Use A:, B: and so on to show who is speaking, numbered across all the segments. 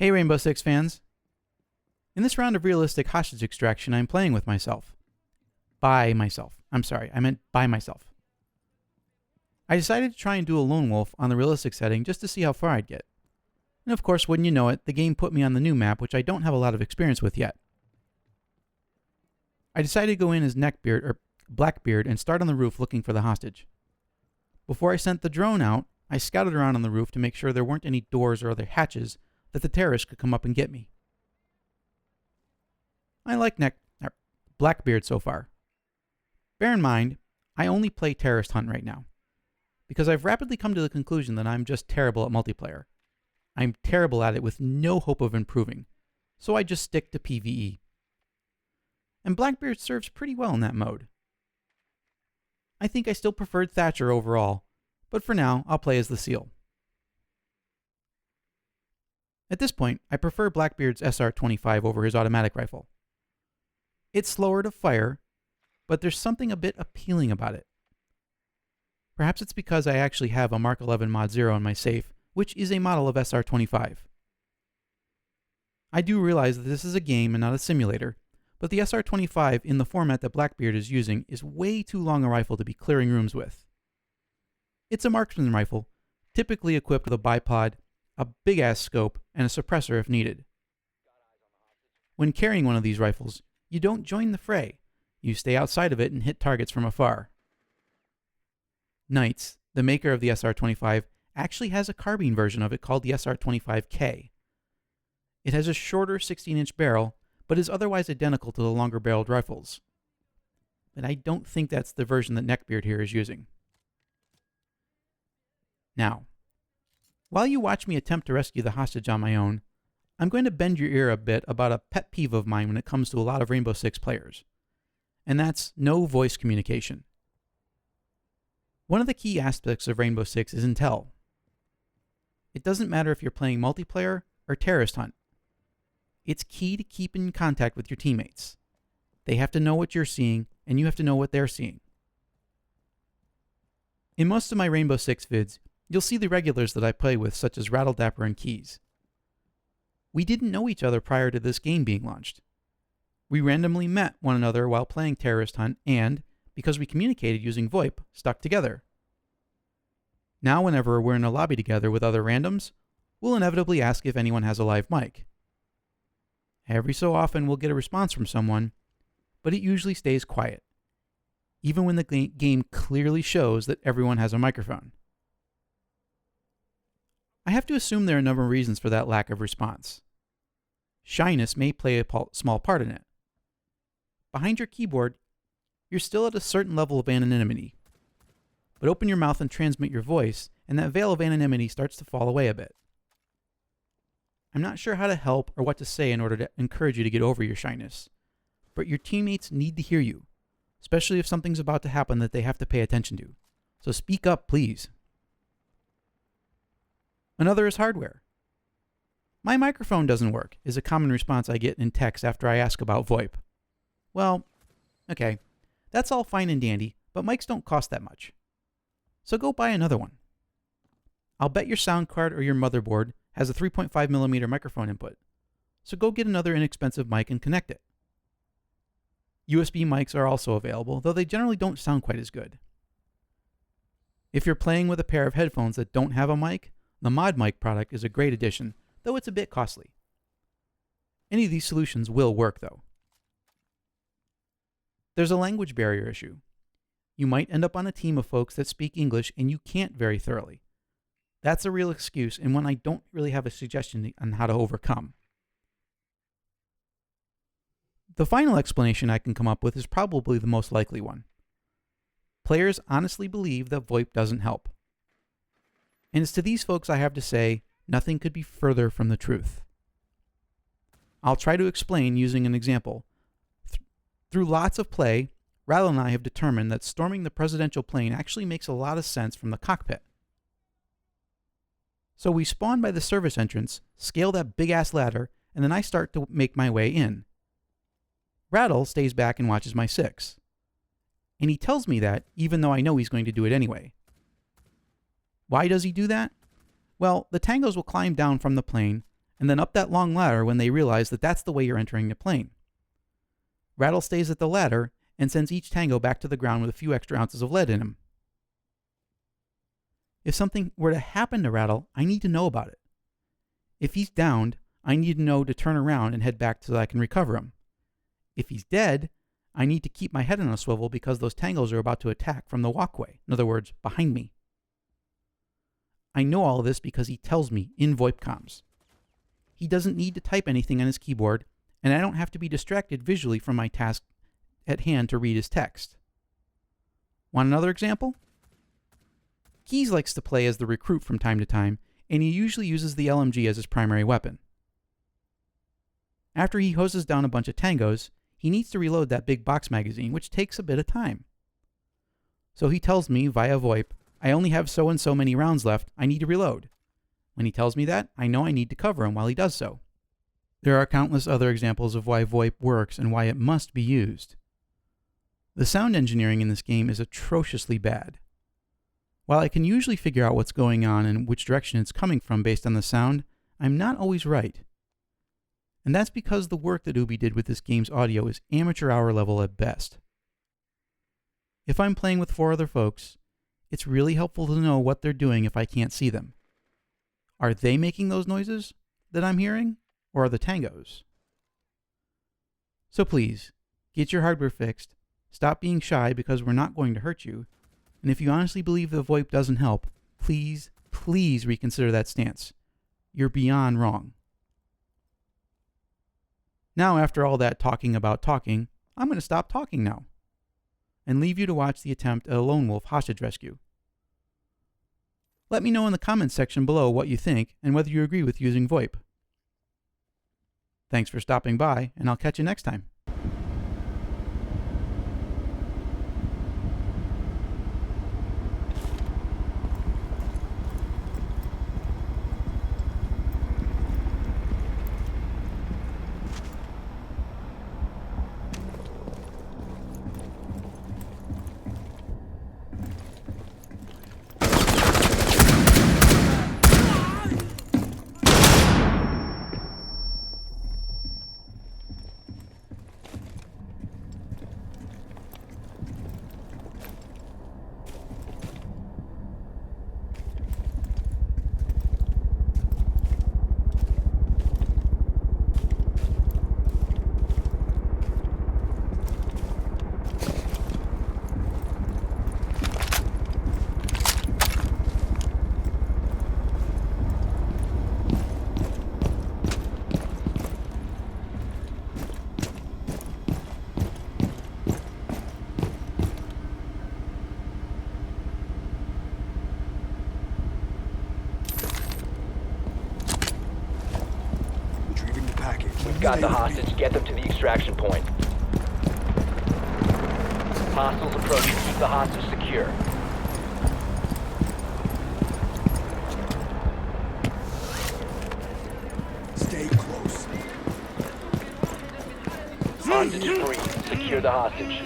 A: Hey Rainbow Six fans! In this round of realistic hostage extraction, I'm playing with myself. By myself. I'm sorry, I meant by myself. I decided to try and do a lone wolf on the realistic setting just to see how far I'd get. And of course, wouldn't you know it, the game put me on the new map, which I don't have a lot of experience with yet. I decided to go in as Blackbeard and start on the roof looking for the hostage. Before I sent the drone out, I scouted around on the roof to make sure there weren't any doors or other hatches that the terrorists could come up and get me. I like Blackbeard so far. Bear in mind, I only play Terrorist Hunt right now, because I've rapidly come to the conclusion that I'm just terrible at multiplayer. I'm terrible at it with no hope of improving, so I just stick to PvE. And Blackbeard serves pretty well in that mode. I think I still preferred Thatcher overall, but for now, I'll play as the SEAL. At this point, I prefer Blackbeard's SR-25 over his automatic rifle. It's slower to fire, but there's something a bit appealing about it. Perhaps it's because I actually have a Mark 11 Mod 0 in my safe, which is a model of SR-25. I do realize that this is a game and not a simulator, but the SR-25 in the format that Blackbeard is using is way too long a rifle to be clearing rooms with. It's a marksman rifle, typically equipped with a bipod, a big-ass scope, and a suppressor if needed. When carrying one of these rifles, you don't join the fray. You stay outside of it and hit targets from afar. Knights, the maker of the SR-25, actually has a carbine version of it called the SR-25K. It has a shorter 16-inch barrel, but is otherwise identical to the longer-barreled rifles. But I don't think that's the version that Neckbeard here is using. Now, while you watch me attempt to rescue the hostage on my own, I'm going to bend your ear a bit about a pet peeve of mine when it comes to a lot of Rainbow Six players. And that's no voice communication. One of the key aspects of Rainbow Six is intel. It doesn't matter if you're playing multiplayer or Terrorist Hunt. It's key to keep in contact with your teammates. They have to know what you're seeing, and you have to know what they're seeing. In most of my Rainbow Six vids, you'll see the regulars that I play with, such as Rattledapper and Keys. We didn't know each other prior to this game being launched. We randomly met one another while playing Terrorist Hunt and, because we communicated using VoIP, stuck together. Now whenever we're in a lobby together with other randoms, we'll inevitably ask if anyone has a live mic. Every so often we'll get a response from someone, but it usually stays quiet, even when the game clearly shows that everyone has a microphone. I have to assume there are a number of reasons for that lack of response. Shyness may play a small part in it. Behind your keyboard, you're still at a certain level of anonymity. But open your mouth and transmit your voice, and that veil of anonymity starts to fall away a bit. I'm not sure how to help or what to say in order to encourage you to get over your shyness, but your teammates need to hear you, especially if something's about to happen that they have to pay attention to. So speak up, please. Another is hardware. My microphone doesn't work, is a common response I get in text after I ask about VoIP. Well, okay, that's all fine and dandy, but mics don't cost that much. So go buy another one. I'll bet your sound card or your motherboard has a 3.5mm microphone input, so go get another inexpensive mic and connect it. USB mics are also available, though they generally don't sound quite as good. If you're playing with a pair of headphones that don't have a mic, the Mod Mic product is a great addition, though it's a bit costly. Any of these solutions will work, though. There's a language barrier issue. You might end up on a team of folks that speak English and you can't very thoroughly. That's a real excuse and one I don't really have a suggestion on how to overcome. The final explanation I can come up with is probably the most likely one. Players honestly believe that VoIP doesn't help. And it's to these folks I have to say, nothing could be further from the truth. I'll try to explain using an example. Through lots of play, Rattle and I have determined that storming the presidential plane actually makes a lot of sense from the cockpit. So we spawn by the service entrance, scale that big-ass ladder, and then I start to make my way in. Rattle stays back and watches my six. And he tells me that, even though I know he's going to do it anyway. Why does he do that? Well, the tangos will climb down from the plane, and then up that long ladder when they realize that that's the way you're entering the plane. Rattle stays at the ladder and sends each tango back to the ground with a few extra ounces of lead in him. If something were to happen to Rattle, I need to know about it. If he's downed, I need to know to turn around and head back so that I can recover him. If he's dead, I need to keep my head on a swivel because those tangos are about to attack from the walkway. In other words, behind me. I know all of this because he tells me in VoIP comms. He doesn't need to type anything on his keyboard, and I don't have to be distracted visually from my task at hand to read his text. Want another example? Keys likes to play as the recruit from time to time, and he usually uses the LMG as his primary weapon. After he hoses down a bunch of tangos, he needs to reload that big box magazine, which takes a bit of time. So he tells me via VoIP, I only have so and so many rounds left, I need to reload. When he tells me that, I know I need to cover him while he does so. There are countless other examples of why VoIP works and why it must be used. The sound engineering in this game is atrociously bad. While I can usually figure out what's going on and which direction it's coming from based on the sound, I'm not always right. And that's because the work that Ubi did with this game's audio is amateur hour level at best. If I'm playing with 4 other folks, it's really helpful to know what they're doing if I can't see them. Are they making those noises that I'm hearing, or are the tangos? So please, get your hardware fixed, stop being shy because we're not going to hurt you, and if you honestly believe the VoIP doesn't help, please, please reconsider that stance. You're beyond wrong. Now, after all that talking about talking, I'm going to stop talking now and leave you to watch the attempt at a lone wolf hostage rescue. Let me know in the comments section below what you think and whether you agree with using VoIP. Thanks for stopping by, and I'll catch you next time.
B: Got the hostage. Get them to the extraction point. Hostiles approaching. Keep the hostage secure.
C: Stay close.
B: Hostage free. Secure the hostage.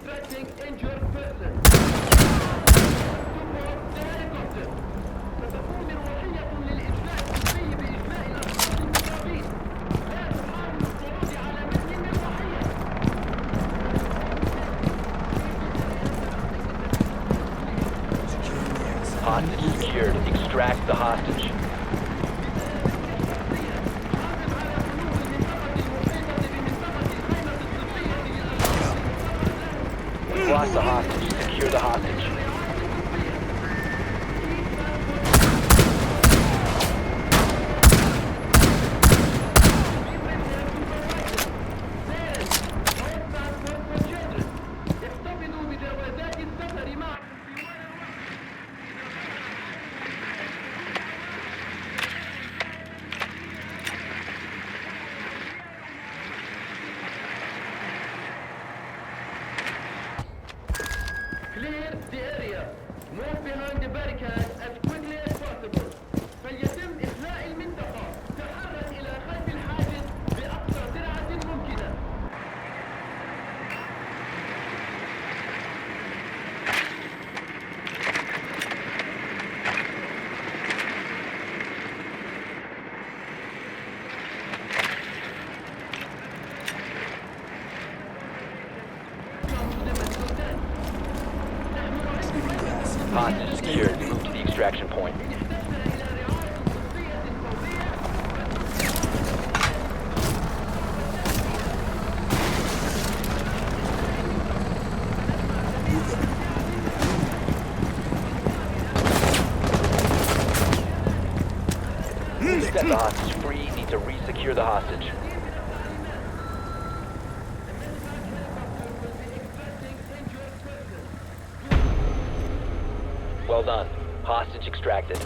D: Extracting injured person. helicopter. ستقوم روحية للإجلاء الطبي بإجلاء الأشخاص المصابين. لا تحاول الخروج على متن روحية.
B: Hostage secured. Extract the hostage. We've lost the hostage. Secure the hostage.
D: احتفظوا بجوازات السفر معكم في ولا Clear the area. Move behind the barricade as quickly as possible. فليتم إخلاء المنطقة. تحرك إلى خلف الحاجز بأقصى سرعة ممكنة.
B: Hostage secured. Move to the extraction point. Set the hostage free. Need to re-secure the hostage. Well done. Hostage extracted.